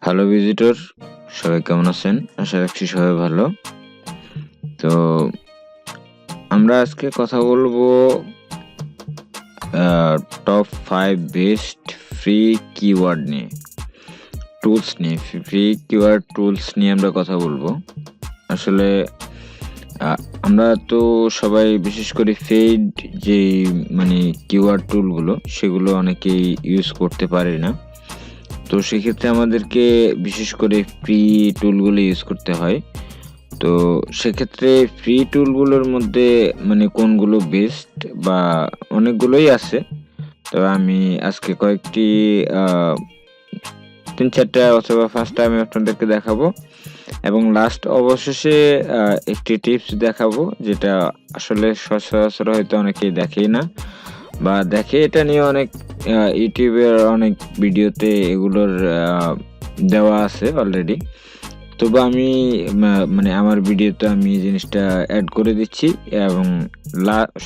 Hello visitor, সবাই কেমন আছেন? আশা রাখছি সবাই ভালো। তো আমরা আজকে কথা বলবো টপ 5 বেস্ট ফ্রি কিওয়ার্ড নিয়ে, টুলস নিয়ে। ফ্রি কিওয়ার্ড টুলস নিয়ে আমরা কথা বলবো। আসলে আমরা তো সবাই বিশেষ করে পেইড যে কিওয়ার্ড টুলগুলো সেগুলো অনেকেই ইউজ করতে পারে না। তো সেক্ষেত্রে আমাদেরকে বিশেষ করে ফ্রি টুলগুলো ইউজ করতে হয়। তো সেক্ষেত্রে ফ্রি টুলগুলোর মধ্যে কোনগুলো বেস্ট বা অনেকগুলোই আছে। তবে আমি আজকে কয়েকটি 3-4টা অথবা 5টা আমি আপনাদেরকে দেখাবো এবং লাস্ট অবশেষে একটি টিপস দেখাবো, যেটা আসলে সচরাচর হয়তো অনেকেই দেখেই না বা দেখে। এটা নিয়ে অনেক ইউটিউবের অনেক ভিডিওতে এগুলোর দেওয়া আছে অলরেডি। তবু আমি আমার ভিডিওতে আমি এই জিনিসটা অ্যাড করে দিচ্ছি এবং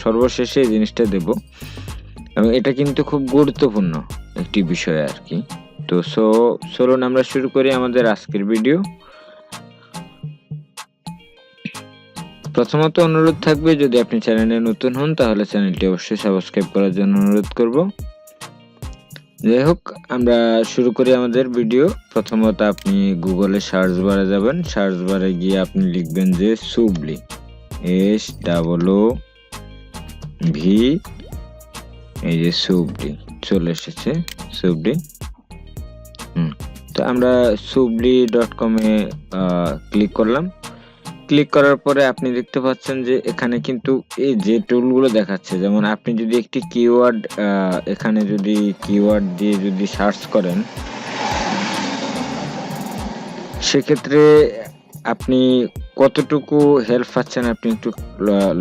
সর্বশেষে এই জিনিসটা দেব, এবং এটা কিন্তু খুব গুরুত্বপূর্ণ একটি বিষয় আর কি। তো চলুন আমরা শুরু করি আমাদের আজকের ভিডিও। প্রথমত অনুরোধ থাকবে, যদি আপনি চ্যানেলে নতুন হন তাহলে চ্যানেলটি অবশ্যই সাবস্ক্রাইব করার জন্য অনুরোধ করব। যাই হোক, আমরা শুরু করি আমাদের ভিডিও। প্রথমত আপনি গুগলে সার্চ বারে যাবেন। সার্চ বারে গিয়ে আপনি লিখবেন যে সুবলি, SOOV, এই যে সুবলি চলে এসেছে, সুবলি। তো আমরা subli.com এ ক্লিক করলাম। ক্লিক করার পরে আপনি দেখতে পাচ্ছেন যে এখানে কিন্তু এই যে টুলগুলো দেখাচ্ছে, যেমন আপনি যদি একটি কিওয়ার্ড এখানে যদি কিওয়ার্ড দিয়ে যদি সার্চ করেন, সেক্ষেত্রে আপনি কতটুকু হেল্প পাচ্ছেন আপনি একটু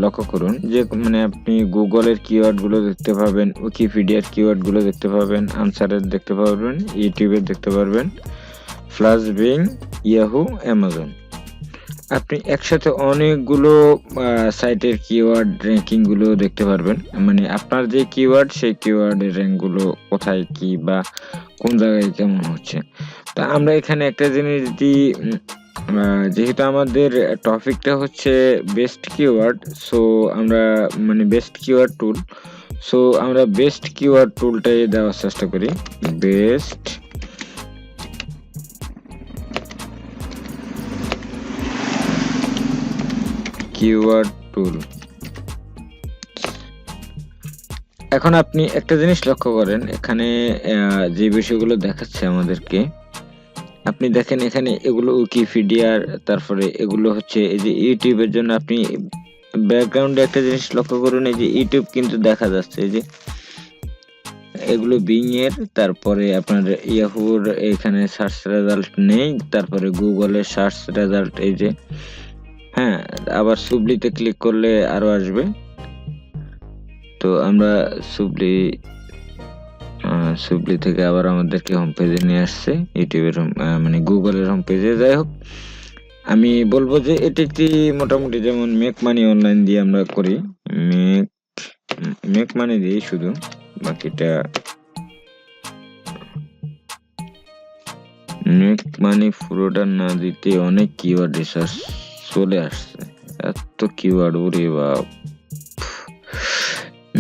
লক্ষ্য করুন। যে আপনি গুগলের কিওয়ার্ডগুলো দেখতে পাবেন, উইকিপিডিয়ার কিওয়ার্ডগুলো দেখতে পাবেন, আনসারের দেখতে পারবেন, ইউটিউবের দেখতে পারবেন, ফ্লাশ, বিং, ইয়াহু, অ্যামাজন। আপনি একসাথে অনেকগুলো সাইটের কিওয়ার্ড র্যাঙ্কিং গুলো দেখতে পারবেন। আপনার যে কিওয়ার্ড সেই কিওয়ার্ডের র্যাঙ্ক গুলো কোথায় কি বা কোন জায়গায় কেমন হচ্ছে। তা আমরা এখানে একটা জিনিস দিই, যেহেতু আমাদের টপিকটা হচ্ছে বেস্ট কিওয়ার্ড, সো আমরা বেস্ট কিওয়ার্ড টুল, সো আমরা বেস্ট কিওয়ার্ড টুলটাই দেওয়ার চেষ্টা করি। বেস্ট কিওয়ার্ড টুল। এখন আপনি একটা জিনিস লক্ষ্য করেন, এখানে যে বিষয়গুলো দেখাচ্ছে আমাদেরকে, আপনি দেখেন এখানে এগুলো উইকিপিডিয়ার, তারপরে এগুলো হচ্ছে এই যে ইউটিউবের জন্য। আপনি ব্যাকগ্রাউন্ডে একটা জিনিস লক্ষ্য করুন, এই যে ইউটিউব কিন্তু দেখা যাচ্ছে, এই যে এগুলো বিং এর, তারপরে আপনার ইয়াহুর এখানে সার্চ রেজাল্ট নেই, তারপরে গুগলের সার্চ রেজাল্ট এই যে, হ্যাঁ, আবার সুবলিতে ক্লিক করলে আরো আসবে। তো আমরা সুবলি থেকে আবার আমাদেরকে হোম পেজে নিয়ে আসছে, ইউটিউবের গুগলের হোম পেজে। যাই হোক, আমি বলবো যে এটি একটি মোটামুটি, যেমন মেক মানি অনলাইন দিয়ে আমরা করি, মেক মানি দিয়ে শুধু, বাকিটা মেক মানি পুরোটা না দিতে অনেক কিওয়ার্ড রিসার্চ চলে আসছে। এত কিওয়ার্ড, ওরে বাপ,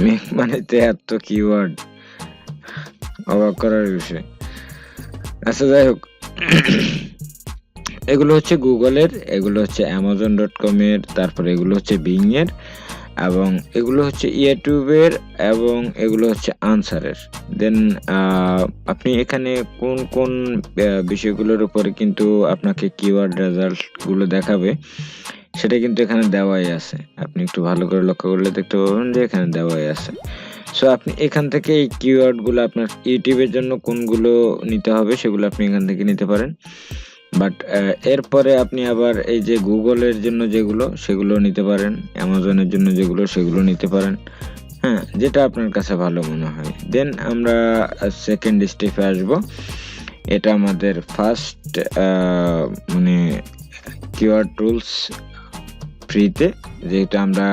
মেক মানিতে এত কিওয়ার্ড, অবাক করার বিষয়। আচ্ছা, যাই হোক, এগুলো হচ্ছে গুগলের, এগুলো হচ্ছে amazon.com এর, তারপরে এগুলো হচ্ছে বিং এর, এবং এগুলো হচ্ছে ইউটিউবের, এবং এগুলো হচ্ছে আনসারের। দেন আপনি এখানে কোন কোন বিষয়গুলোর উপরে কিন্তু আপনাকে কিওয়ার্ড রেজাল্ট গুলো দেখাবে সেটা কিন্তু এখানে দেওয়াই আছে। আপনি একটু ভালো করে লক্ষ্য করলে দেখতে পাবেন যে এখানে দেওয়াই আছে। সো আপনি এখান থেকে এই কিওয়ার্ড গুলো আপনার ইউটিউবের জন্য কোনগুলো নিতে হবে সেগুলো আপনি এখান থেকে নিতে পারেন। বাট এরপরে আপনি আবার এই যে গুগলের জন্য যেগুলো সেগুলো নিতে পারেন, অ্যামাজনের জন্য যেগুলো সেগুলো নিতে পারেন, হ্যাঁ, যেটা আপনার কাছে ভালো মনে হয়। দেন আমরা সেকেন্ড স্টেপে আসব। এটা আমাদের ফার্স্ট কিওয়ার্ড টুলস ফ্রিতে, যেহেতু আমরা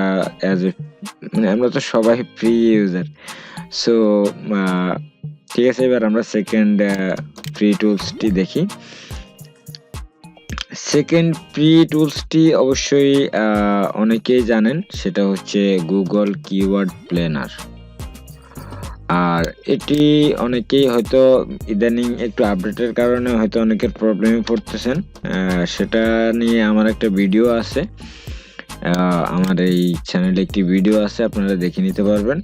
আমরা তো সবাই ফ্রি ইউজার। সো ঠিক আছে, এবার আমরা সেকেন্ড ফ্রি টুলসটি দেখি। সেকেন্ড ফ্রি টুলসটি অবশ্যই অনেকেই জানেন, সেটা হচ্ছে গুগল কিওয়ার্ড প্ল্যানার। আর এটি অনেকেই হয়তো ইদানিং একটু আপডেটের কারণে হয়তো অনেকের প্রবলেমে পড়তেছেন, সেটা নিয়ে আমার একটা ভিডিও আছে, আমার এই চ্যানেলে একটি ভিডিও আছে, আপনারা দেখে নিতে পারবেন।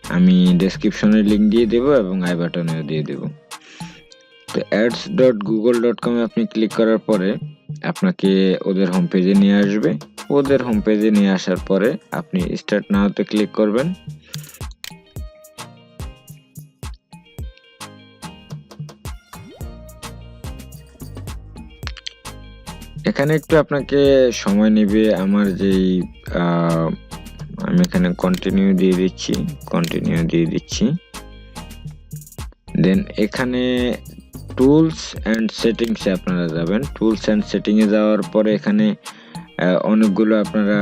আমি ডেসক্রিপশনে লিঙ্ক দিয়ে দেব এবং আই বাটনেও দিয়ে দেব। তো ads.google.com আপনি ক্লিক করার পরে আপনাকে ওদের হোম পেজে নিয়ে আসবে। ওদের হোম পেজে নিয়ে আসার পরে আপনি স্টার্ট নাওতে ক্লিক করবেন। এখানে একটু আপনাকে সময় নেবে। আমার যেই আমি এখানে কন্টিনিউ দিয়ে দিচ্ছি। দেন এখানে টুলস অ্যান্ড সেটিংসে আপনারা যাবেন। টুলস অ্যান্ড সেটিংয়ে যাওয়ার পরে এখানে অনেকগুলো আপনারা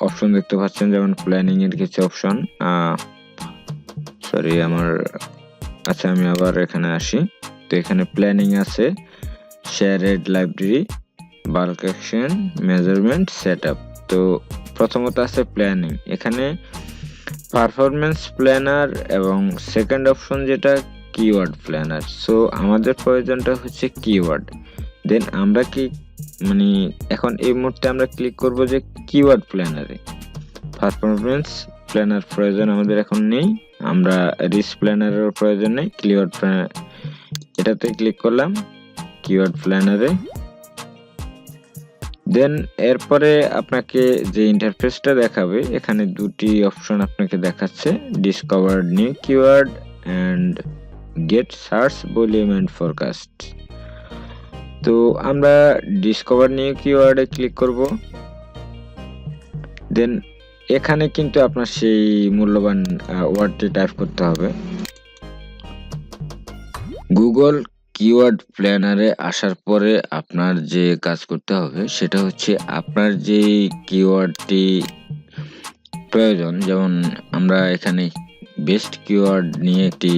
অপশন দেখতে পাচ্ছেন, যেমন প্ল্যানিং এর কিছু অপশন, সরি আচ্ছা আমি আবার এখানে আসি। তো এখানে প্ল্যানিং আছে, শেয়ারেড library, bulk action, measurement, setup. তো প্রথমত আছে প্ল্যানিং, এখানে পারফরমেন্স প্ল্যানার এবং সেকেন্ড অপশন যেটা কিওয়ার্ড প্ল্যানার। সো আমাদের প্রয়োজনটা হচ্ছে কিওয়ার্ড। দেন আমরা কি এখন এই মুহূর্তে আমরা ক্লিক করব যে কিওয়ার্ড প্ল্যানারে। পারফরমেন্স প্ল্যানার প্রয়োজন আমাদের এখন নেই, আমরা রিচ প্ল্যানারের প্রয়োজন নেই, কিওয়ার্ড প্ল্যানার এটাতে ক্লিক করলাম, কিওয়ার্ড প্ল্যানারে। দেন এরপরে আপনাকে যে ইন্টারফেসটা দেখাবে, এখানে দুটি অপশন আপনাকে দেখাচ্ছে, discover new keyword and get search volume and forecast. তো আমরা ডিসকভার নিউ কিওয়ার্ডে ক্লিক করব। দেন এখানে কিন্তু আপনার সেই মূল্যবান ওয়ার্ডটি টাইপ করতে হবে। গুগল কিওয়ার্ড প্ল্যানারে আসার পরে আপনার যে কাজ করতে হবে সেটা হচ্ছে আপনার যে কিওয়ার্ডটি প্রয়োজন, যেমন আমরা এখানে বেস্ট কিওয়ার্ড নিয়ে একটি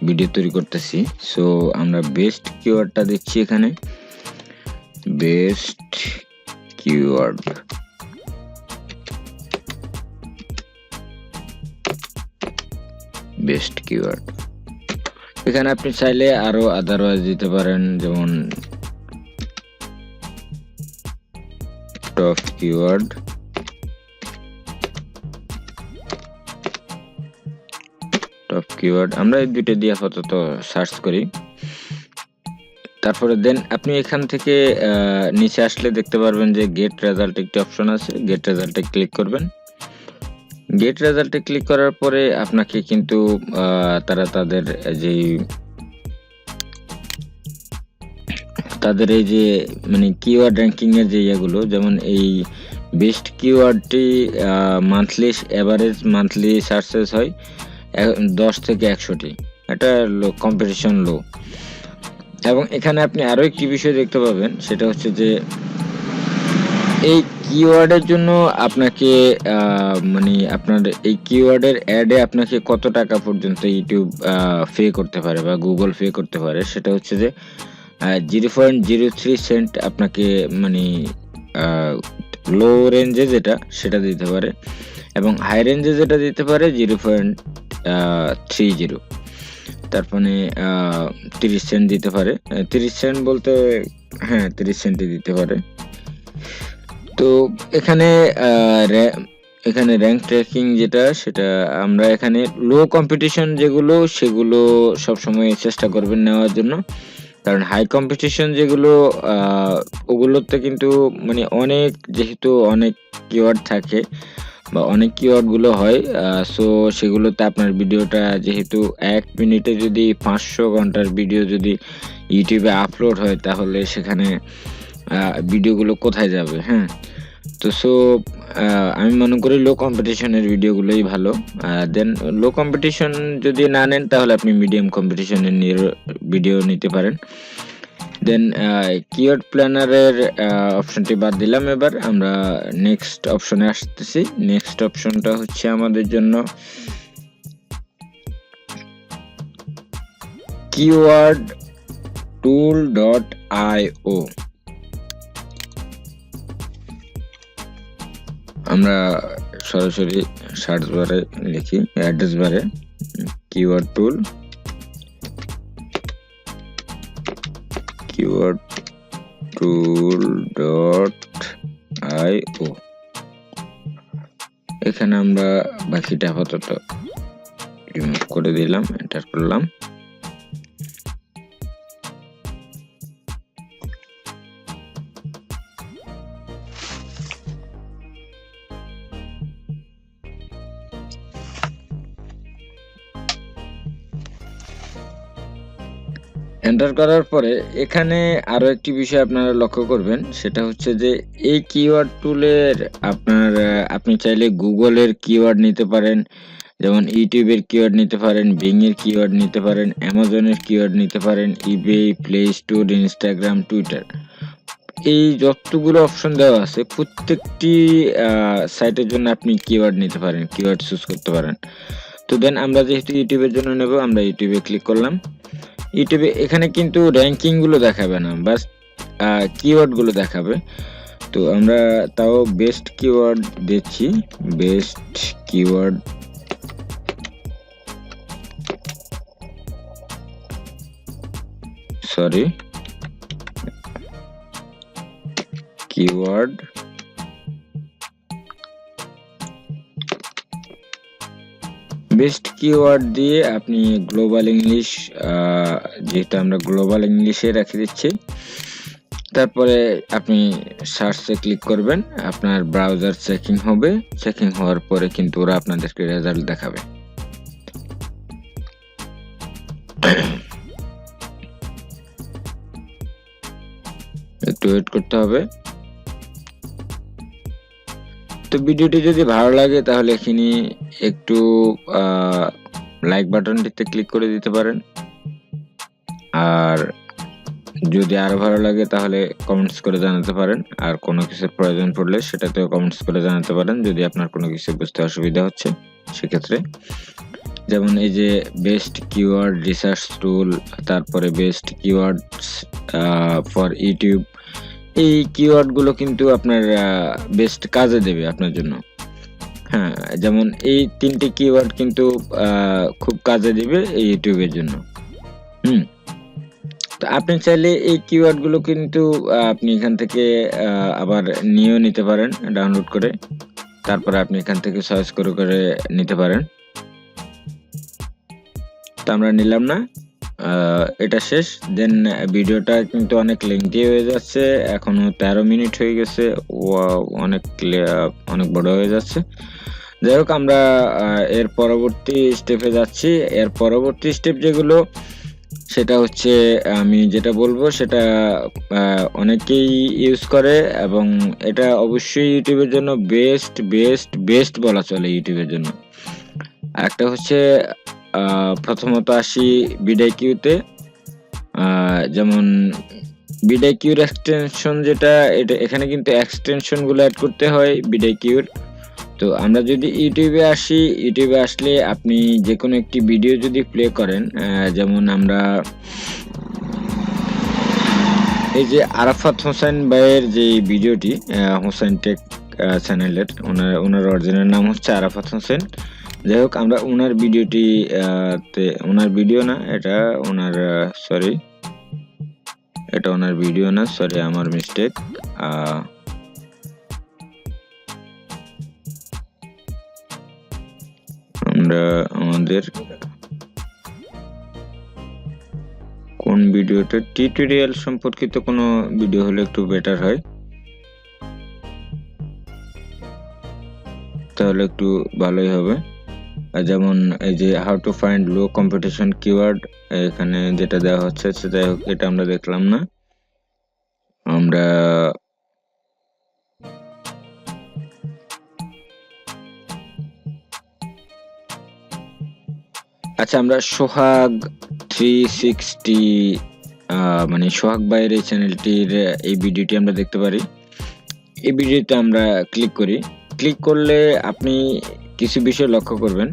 ভিডিও তৈরি করতেছি। সো আমরা বেস্ট কিওয়ার্ডটা দিচ্ছি এখানে, বেস্ট কিওয়ার্ড। এখানে আপনি চাইলে আরো আদারওয়াইজ দিতে পারেন, যেমন টপ কিওয়ার্ড, আমরা এই দুটো দিয়ে আপাতত সার্চ করি। তারপরে দেন আপনি এখান থেকে নিচে আসলে দেখতে পারবেন যে গেট রেজাল্ট একটি অপশন আছে, গেট রেজাল্টে ক্লিক করবেন। গেট রেজাল্টে ক্লিক করার পরে আপনাকে কিন্তু তারা তাদের এই যে কিওয়ার্ড র্যাঙ্কিং এর যে ইয়েগুলো, যেমন এই বেস্ট কিওয়ার্ডটি এভারেজ মান্থলি সার্চেস হয় 10 থেকে 100টি, এটা কম্পিটিশন লো। এবং এখানে আপনি আরো একটি বিষয় দেখতে পাবেন, সেটা হচ্ছে যে এই কিওয়ার্ডের জন্য আপনাকে আপনার এই কিওয়ার্ডের অ্যাডে আপনাকে কত টাকা পর্যন্ত ইউটিউব পে করতে পারে বা গুগল পে করতে পারে, সেটা হচ্ছে যে 0.03 সেন্ট আপনাকে লো রেঞ্জে যেটা সেটা দিতে পারে, এবং হাই রেঞ্জে যেটা দিতে পারে 0.30। তারপরে 30 সেন্ট দিতে পারে, 30 সেন্ট বলতে হ্যাঁ 30 সেন্টই দিতে পারে। তো এখানে র্যাঙ্ক ট্র্যাকিং যেটা, সেটা আমরা এখানে লো কম্পিটিশন যেগুলো সেগুলো সবসময় চেষ্টা করবেন নেওয়ার জন্য, কারণ হাই কম্পিটিশন যেগুলো ওগুলোতে কিন্তু যেহেতু অনেক কিওয়ার্ড থাকে বা অনেক কিওয়ার্ডগুলো হয়, সো সেগুলোতে আপনার ভিডিওটা যেহেতু 1 মিনিটে যদি 500 ঘন্টার ভিডিও যদি ইউটিউবে আপলোড হয়, তাহলে সেখানে ভিডিওগুলো কোথায় যাবে? হ্যাঁ, তো আমি মনে করি লো কম্পিটিশনের ভিডিওগুলোই ভালো। দেন লো কম্পিটিশন যদি না নেন, তাহলে আপনি মিডিয়াম কম্পিটিশনের ভিডিও নিতে পারেন। দেন কিওয়ার্ড প্ল্যানারের অপশনটি বাদ দিলাম। এবার আমরা নেক্সট অপশনে আসতেছি। নেক্সট অপশনটা হচ্ছে আমাদের জন্য keywordtool.io। আমরা সরাসরি সার্চ বারে লিখি, অ্যাড্রেস বারে keywordtool.io। এখানে আমরা বাকিটা আপাতত রিমুভ করে দিলাম, এন্টার করলাম। এন্টার করার পরে এখানে আরো একটি বিষয় আপনারা লক্ষ্য করবেন, সেটা হচ্ছে যে এই কিওয়ার্ড টুলের আপনি চাইলে গুগলের কিওয়ার্ড নিতে পারেন, যেমন ইউটিউবের কিওয়ার্ড নিতে পারেন, বিং এর কিওয়ার্ড নিতে পারেন, অ্যামাজনের কিওয়ার্ড নিতে পারেন, ইবে, প্লে স্টোর, ইনস্টাগ্রাম, টুইটার, এই যতগুলো অপশন দেওয়া আছে প্রত্যেকটি সাইটের জন্য আপনি কিওয়ার্ড নিতে পারেন, কিওয়ার্ড চুজ করতে পারেন। তো দেন আমরা যেহেতু ইউটিউবের জন্য নেব, আমরা ইউটিউবে ক্লিক করলাম। ইউটিউবে এখানে কিন্তু র্যাঙ্কিং গুলো দেখাবে না, বাস কিওয়ার্ড গুলো দেখাবে। তো আমরা তাও বেস্ট কিওয়ার্ড দিচ্ছি, best keyword keyword best keyword দিয়ে আপনি গ্লোবাল ইংলিশ, যেটা আমরা গ্লোবাল ইংলিশে রেখে দিচ্ছি, তারপরে আপনি সার্চে ক্লিক করবেন, আপনার ব্রাউজার চেকিং হবে, চেকিং হওয়ার পরে কিন্তু ওরা আপনাদেরকে রেজাল্ট দেখাবে। একটু ওয়েট করতে হবে। তো ভিডিওটি যদি ভালো লাগে তাহলে এখানে একটু লাইক বাটনটিতে ক্লিক করে দিতে পারেন, আর যদি আরো ভালো লাগে তাহলে কমেন্টস করে জানাতে পারেন, আর কোনো কিছুর প্রয়োজন পড়লে সেটাতেও কমেন্টস করে জানাতে পারেন যদি আপনার কোনো কিছু বুঝতে অসুবিধা হচ্ছে সেক্ষেত্রে। যেমন এই যে বেস্ট কিওয়ার্ড রিসার্চ টুল, তারপরে বেস্ট কিওয়ার্ডস ফর ইউটিউব, এই কিওয়ার্ড গুলো কিন্তু আপনার বেস্ট কাজে দেবে আপনার জন্য। হ্যাঁ, যেমন এই তিনটি কিওয়ার্ড কিন্তু খুব কাজে দিবে এই ইউটিউবের জন্য। তো আপনি চাইলে এই কিওয়ার্ড গুলো কিন্তু আপনি এখান থেকে আবার নিয়েও নিতে পারেন, ডাউনলোড করে, তারপরে আপনি এখান থেকে সার্চ করে নিতে পারেন। তো আমরা নিলাম না, এটা শেষ। দেন ভিডিওটা কিন্তু অনেক লেংথি হয়ে যাচ্ছে, এখনো 13 মিনিট হয়ে গেছে, অনেক বড় হয়ে যাচ্ছে। যাই হোক, আমরা এর পরবর্তী স্টেপে যাচ্ছি। এর পরবর্তী স্টেপ যেগুলো, সেটা হচ্ছে আমি যেটা বলবো সেটা অনেকেই ইউজ করে, এবং এটা অবশ্যই ইউটিউবের জন্য বেস্ট বেস্ট বেস্ট বলা চলে ইউটিউবের জন্য। একটা হচ্ছে প্রথমত আসি বিডাইকিউতে। যেমন বিডাইকিউর এক্সটেনশন যেটা, এটা এখানে কিন্তু এক্সটেনশন গুলো অ্যাড করতে হয় বিডাইকিউর। তো আমরা যদি ইউটিউবে আসি, ইউটিউবে আসলে আপনি যে কোনো একটি ভিডিও যদি প্লে করেন, যেমন আমরা এই যে আরাফাত হোসেন ভাইয়ের যে ভিডিওটি, হোসেন টেক চ্যানেলের, ওনার অরিজিনাল নাম হচ্ছে আরাফাত হোসেন। যাই হোক, আমরা ওনার ভিডিওটি ওনার ভিডিও না, এটা ওনার সরি, এটা ওনার ভিডিও না, সরি আমার মিস্টেক। আমরা আমাদের কোন ভিডিওটা, টিউটোরিয়াল সম্পর্কিত কোনো ভিডিও হলে একটু বেটার হয়, তাহলে একটু ভালোই হবে। যেমন এই যে how to find low competition keyword, এখানে যেটা দেওয়া হচ্ছে, যাই হোক এটা আমরা দেখলাম না। আমরা আচ্ছা, আমরা সোহাগ 360 মানে সোহাগ ভাইয়ের এই চ্যানেলটির এই ভিডিওটি আমরা দেখতে পারি। এই ভিডিওতে আমরা ক্লিক করি। ক্লিক করলে আপনি কিছু বিষয় লক্ষ্য করবেন।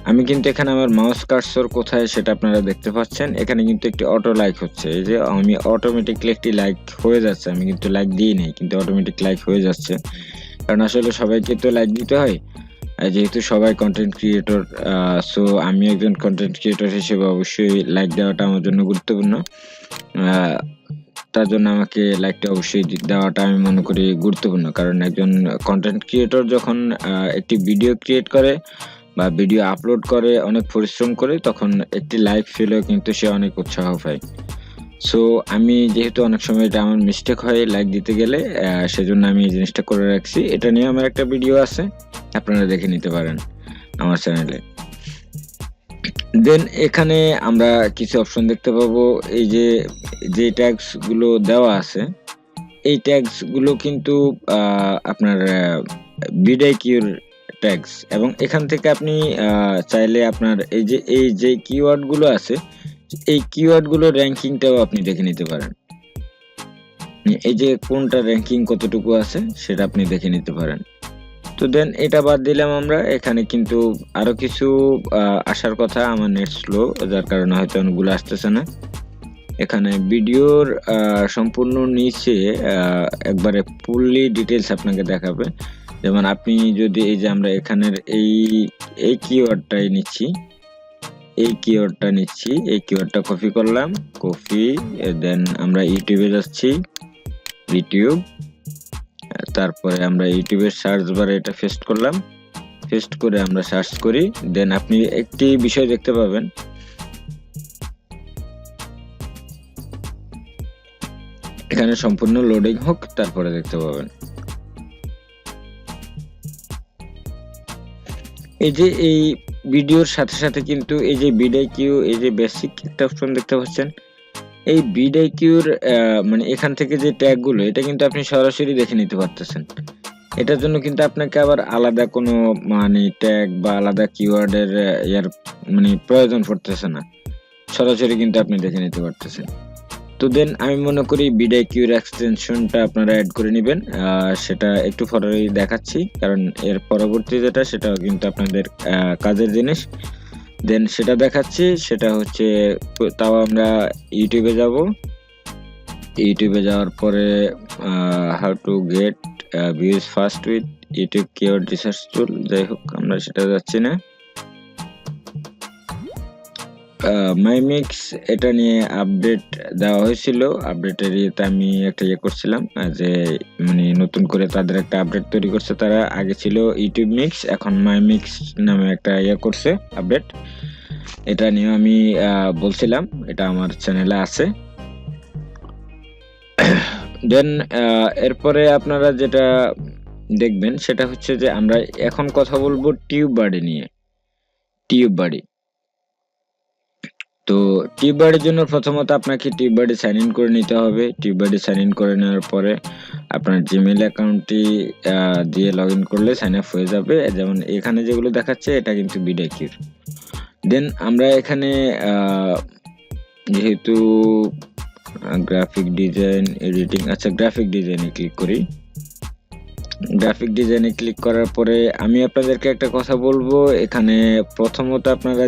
আমি কিন্তু এখানে আমার মাউস কার্সর কোথায় সেটা আপনারা দেখতে পাচ্ছেন। এখানে কিন্তু একটি অটো লাইক হচ্ছে, এই যে আমি অটোমেটিকলি একটি লাইক হয়ে যাচ্ছে, আমি কিন্তু লাইক দিই নাই কিন্তু অটোমেটিক লাইক হয়ে যাচ্ছে, কারণ আসলে সবাইকে তো লাইক দিতে হয়। যেহেতু সবাই কন্টেন্ট ক্রিয়েটর, সো আমি একজন কন্টেন্ট ক্রিয়েটর হিসেবে অবশ্যই লাইক দেওয়াটা আমার জন্য গুরুত্বপূর্ণ। তার জন্য আমাকে লাইকটা অবশ্যই দেওয়াটা আমি মনে করি গুরুত্বপূর্ণ, কারণ একজন কন্টেন্ট ক্রিয়েটর যখন একটি ভিডিও ক্রিয়েট করে বা ভিডিও আপলোড করে, অনেক পরিশ্রম করে, তখন একটি লাইক পেলেও কিন্তু সে অনেক উৎসাহ পায়। সো আমি যেহেতু অনেক সময় এটা আমার মিস্টেক হয় লাইক দিতে গেলে, সেজন্য আমি এই জিনিসটা করে রাখছি। এটা নিয়ে আমার একটা ভিডিও আছে, আপনারা দেখে নিতে পারেন আমার চ্যানেলে। দেন এখানে আমরা কিছু অপশন দেখতে পাবো, এই যে ট্যাগস গুলো দেওয়া আছে, এই ট্যাগস গুলো কিন্তু আপনার ভিডিওর ট্যাগস, এবং এখান থেকে আপনি চাইলে আপনার এই যে কিওয়ার্ড গুলো আছে, এই কিওয়ার্ড গুলো র্যাঙ্কিংটাও আপনি দেখে নিতে পারেন। এই যে কোনটা র্যাঙ্কিং কতটুকু আছে সেটা আপনি দেখে নিতে পারেন। তো দেন এটা বাদ দিলাম আমরা। এখানে কিন্তু আরো কিছু আসার কথা, আমার নেট স্লো যার কারণে হয়তো অনেকগুলো আসতেছে না। এখানে ভিডিওর সম্পূর্ণ নিচে একবারে ফুললি ডিটেলস আপনাকে দেখাবে। যেমন আপনি যদি এই যে আমরা এখানের এই কিওয়ার্ডটাই নিচ্ছি, এই কিওয়ার্ডটা কপি করলাম, দেন আমরা ইউটিউবে যাচ্ছি, ইউটিউব, তারপরে আমরা ইউটিউবের সার্চ বারে এটা পেস্ট করলাম, পেস্ট করে আমরা সার্চ করি। দেন আপনি একটি বিষয় দেখতে পাবেন, এখানে সম্পূর্ণ লোডিং হোক, তারপরে দেখতে পাবেন এই যে এই ভিডিওর সাথে সাথে কিন্তু এই যে ভিডিও, এই যে বেসিক একটা অপশন দেখতে পাচ্ছেন, এই ভিডিওর মানে এখান থেকে যে ট্যাগ গুলো, এটা কিন্তু আপনি সরাসরি দেখে নিতে পারতেছেন। এটার জন্য কিন্তু আপনাকে আবার আলাদা কোনো মানে ট্যাগ বা আলাদা কিওয়ার্ডের মানে প্রয়োজন পড়তেছে না, সরাসরি কিন্তু আপনি দেখে নিতে পারতেছেন। তো দেন আমি মনে করি ভিডিওর এক্সটেনশনটা আপনারা অ্যাড করে নেবেন, সেটা একটু পরেই দেখাচ্ছি, কারণ এর পরবর্তী যেটা সেটাও কিন্তু আপনাদের কাজের জিনিস। দেন সেটা দেখাচ্ছি, সেটা হচ্ছে, তাও আমরা ইউটিউবে যাব। ইউটিউবে যাওয়ার পরে how to get views fast with YouTube keyword research টুল, যাই হোক আমরা সেটা যাচ্ছি না। মাইমিক্স এটা নিয়ে আপডেট দেওয়া হয়েছিল, আপডেটের ইয়েতে আমি একটা করছিলাম, যে মানে নতুন করে তাদের একটা আপডেট তৈরি করছে তারা। আগে ছিল ইউটিউব মিক্স, এখন মাইমিক্স নামে একটা করছে আপডেট। এটা নিয়ে আমি বলছিলাম, এটা আমার চ্যানেলে আছে। দেন এরপরে আপনারা যেটা দেখবেন সেটা হচ্ছে যে আমরা এখন কথা বলবো টিউববাডি নিয়ে। টিউববাডি, তো টিউববাডির জন্য প্রথমত আপনাকে টিউববাডি সাইন ইন করে নিতে হবে। টিউববাডি সাইন ইন করে নেওয়ার পরে আপনার জিমেইল অ্যাকাউন্টটি দিয়ে লগ ইন করলে সাইন আপ হয়ে যাবে। যেমন এখানে যেগুলো দেখাচ্ছে এটা কিন্তু ভিডিওর। দেন আমরা এখানে যেহেতু গ্রাফিক ডিজাইন এডিটিং, আচ্ছা গ্রাফিক ডিজাইনে ক্লিক করি। গ্রাফিক ডিজাইনে ক্লিক করার পরে আমি আপনাদেরকে একটা কথা বলবো, এখানে প্রথমত আপনারা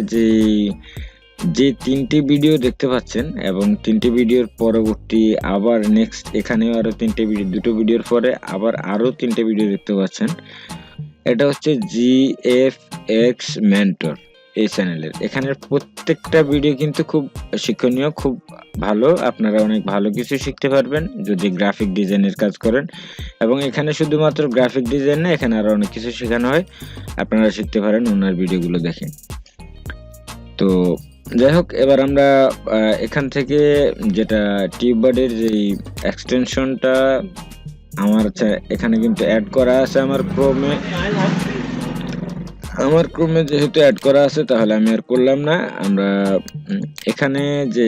যে তিনটি ভিডিও দেখতে পাচ্ছেন এবং তিনটি ভিডিওর পরবর্তী আবার নেক্সট এখানেও আরো তিনটে ভিডিও, দুটো ভিডিওর পরে আবার আরো তিনটে ভিডিও দেখতে পাচ্ছেন, এটা হচ্ছে জিএফএক্স মেন্টর এই চ্যানেলের। এখানের প্রত্যেকটা ভিডিও কিন্তু খুব শিক্ষণীয়, খুব ভালো, আপনারা অনেক ভালো কিছু শিখতে পারবেন যদি গ্রাফিক ডিজাইনের কাজ করেন। এবং এখানে শুধুমাত্র গ্রাফিক ডিজাইন না, এখানে আরো অনেক কিছু শেখানো হয়, আপনারা শিখতে পারেন ওনার ভিডিওগুলো দেখে। তো যাই হোক, এবার আমরা এখান থেকে যেটা টিউববাডির যে এক্সটেনশনটা আমার এখানে কিন্তু অ্যাড করা আছে আমার ক্রোমে যেহেতু অ্যাড করা আছে তাহলে আমি আর করলাম না। আমরা এখানে যে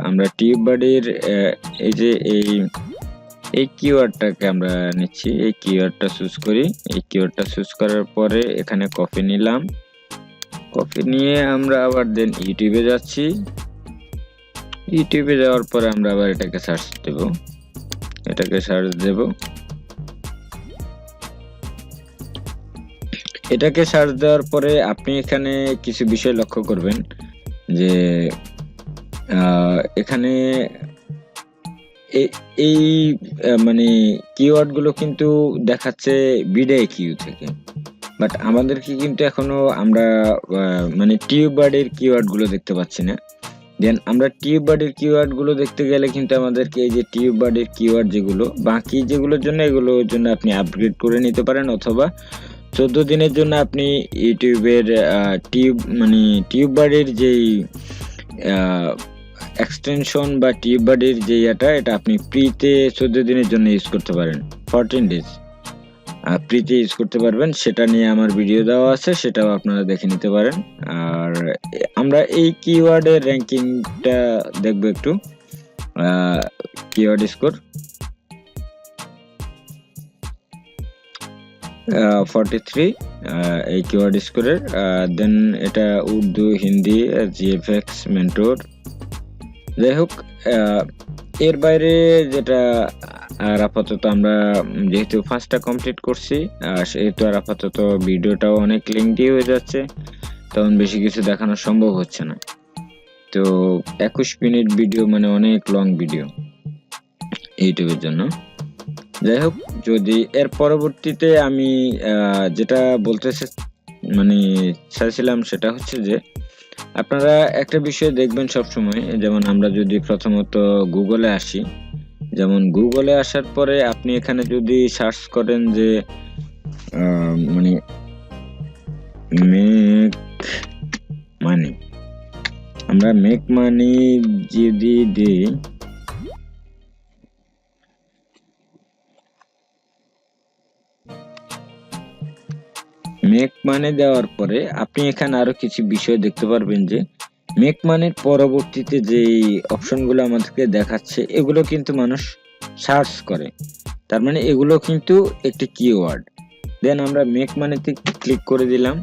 আমরা টিউববাডির এই যে এই কিওয়ার্ডটাকে আমরা নিচ্ছি, এই কিওয়ার্ডটা চুজ করি। এই কিওয়ার্ডটা চুজ করার পরে এখানে কপি নিলাম, কপি নিয়ে আমরা আবার দেন ইউটিউবে যাচ্ছি। ইউটিউবে যাওয়ার পরে আমরা আবার এটাকে সার্চ দেব। এটাকে সার্চ দেওয়ার পরে আপনি এখানে কিছু বিষয় লক্ষ্য করবেন যে এখানে এই মানে কিওয়ার্ড গুলো কিন্তু দেখাচ্ছে বিডাই কিউ থেকে, বাট আমাদেরকে কিন্তু এখনো আমরা মানে টিউবার্ডের কিওয়ার্ড গুলো দেখতে পাচ্ছি না। দেন আমরা টিউবার্ডের কিওয়ার্ড গুলো দেখতে গেলে কিন্তু আমাদেরকে এই যে টিউবার্ডের কিওয়ার্ড যেগুলো বাকি যেগুলোর জন্য এগুলোর জন্য আপনি আপগ্রেড করে নিতে পারেন, অথবা 14 দিনের জন্য আপনি ইউটিউবের টিউবার্ডের যেই এক্সটেনশন বা টিউবার্ডের যে এটা আপনি ফ্রিতে 14 দিনের জন্য ইউজ করতে পারেন, 14 ডেজ ফ্রিতে ইউজ করতে পারবেন। সেটা নিয়ে আমার ভিডিও দেওয়া আছে, সেটাও আপনারা দেখে নিতে পারেন। আর আমরা এই কিওয়ার্ডের র্যাঙ্কিংটা দেখব একটু। কিওয়ার্ড স্কোর 43 এই কিওয়ার্ড স্কোরের। দেন এটা উর্দু, হিন্দি, জিএফএক্স, মেন্টর, যাই হোক এর বাইরে যেটা আর আপাতত আমরা যেহেতু ফার্স্টটা কমপ্লিট করছি সেহেতু আর আপাতত ভিডিওটাও অনেক লেংথি হয়ে যাচ্ছে, তখন বেশি কিছু দেখানো সম্ভব হচ্ছে না। তো 21 মিনিট ভিডিও মানে অনেক লং ভিডিও ইউটিউবের জন্য। যাই হোক, যদি এর পরবর্তীতে আমি যেটা বলতে মানে চাইছিলাম সেটা হচ্ছে যে আপনারা একটা বিষয় দেখবেন সবসময়, যেমন আমরা যদি প্রথমত গুগলে আসি, যেমন গুগলে আসার পরে আপনি এখানে যদি সার্চ করেন যে মানে মেক মানি, আমরা মেক মানি যদি দিই, মেক মানি দেওয়ার পরে আপনি এখানে আরো কিছু বিষয় দেখতে পারবেন যে মেক মানির পরবর্তীতে যে অপশনগুলো আমাদেরকে দেখাচ্ছে এগুলো কিন্তু মানুষ সার্চ করে, তার মানে এগুলো কিন্তু একটি কিওয়ার্ড। দেন আমরা মেক মানিতে ক্লিক করে দিলাম।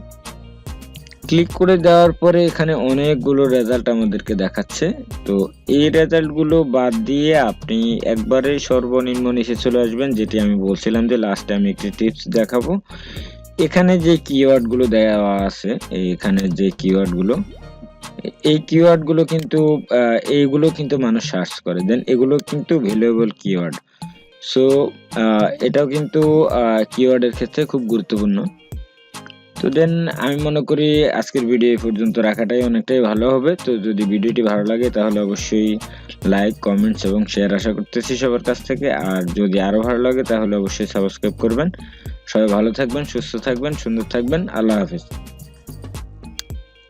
ক্লিক করে দেওয়ার পরে এখানে অনেকগুলো রেজাল্ট আমাদেরকে দেখাচ্ছে। তো এই রেজাল্টগুলো বাদ দিয়ে আপনি একবারে সর্বনিম্ন নিচে চলে আসবেন, যেটি আমি বলছিলাম যে লাস্টে আমি একটি টিপস দেখাবো। এখানে যে কিওয়ার্ডগুলো দেওয়া আছে, এখানে যে কিওয়ার্ডগুলো, এই কিওয়ার্ডগুলো কিন্তু এইগুলো কিন্তু মানুষ সার্চ করে, দেন এগুলো কিন্তু ভ্যালুয়েবল কিওয়ার্ড। সো এটাও কিন্তু কিওয়ার্ডের ক্ষেত্রে খুব গুরুত্বপূর্ণ। তো দেন আমি মনে করি আজকের ভিডিও এই পর্যন্ত রাখাটাই অনেকটাই ভালো হবে। তো যদি ভিডিওটি ভালো লাগে তাহলে অবশ্যই লাইক, কমেন্টস এবং শেয়ার আশা করতেছি সবার কাছ থেকে। আর যদি আরো ভালো লাগে তাহলে অবশ্যই সাবস্ক্রাইব করবেন। সবাই ভালো থাকবেন, সুস্থ থাকবেন, সুন্দর থাকবেন। আল্লাহ হাফেজ।